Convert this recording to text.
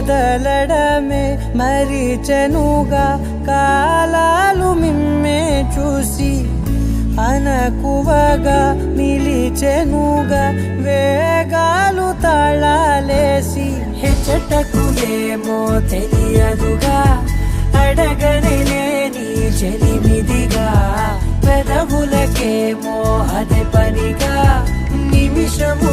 కదలడమే మరిచెనుగా కాలాలు మిమ్మే చూసి అనకువగా నిలిచెనుగా వేగాలు తాళాలేసి హెచ్చటకులేమో తెలియదుగా అడగనే నీ చెలిమిదిగా పెదవులకేమో అదే పనిగా నిమిషము